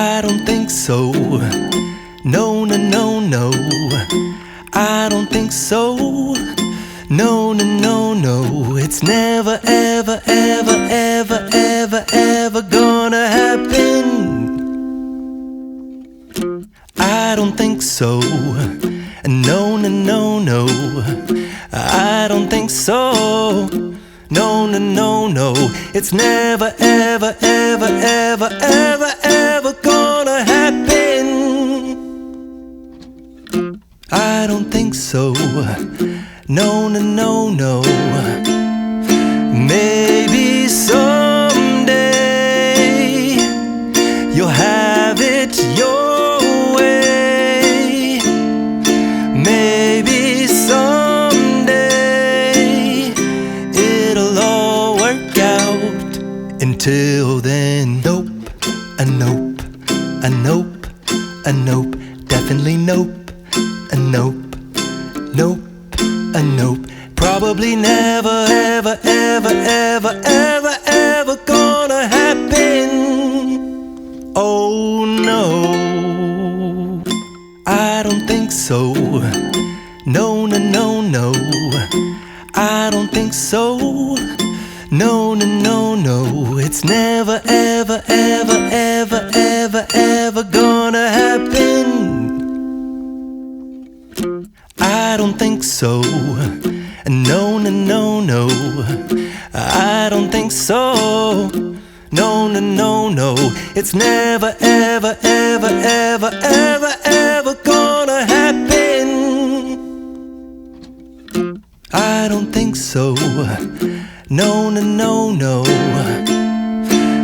I don't think so. No, no, no, no. I don't think so. No, no, no, no. It's never, ever, ever, ever, ever, ever gonna happen. I don't think so. No, no, no, no. I don't think so. No, no, no, no. It's never, ever, ever, ever, ever, ever gonna happen. I don't think so. No, no, no, no. Maybe someday you'll have it your way. Maybe someday it'll all work out. Until then, nope, a nope, a nope, a nope, definitely nope, a nope, nope, a nope. Probably never, ever, ever, ever, ever, ever gonna happen. Oh no, I don't think so. No, no, no, no. I don't think so. No, no, no, no. It's never, ever, ever, ever, ever, ever gonna happen. I don't think so. No, no, no, no. I don't think so. No, no, no, no. It's never, ever, ever, ever, ever, ever gonna happen. I don't think so. No, no, no, no.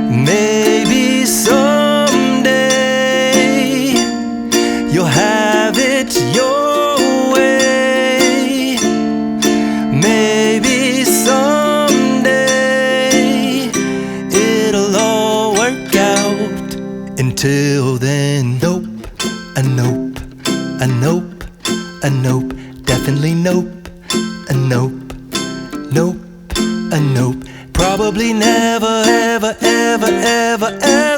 Maybe someday you'll have it your way. Maybe someday it'll all work out. Until then, nope, a nope, a nope, a nope, definitely nope, a nope, nope, a nope. Probably never, ever, ever, ever, ever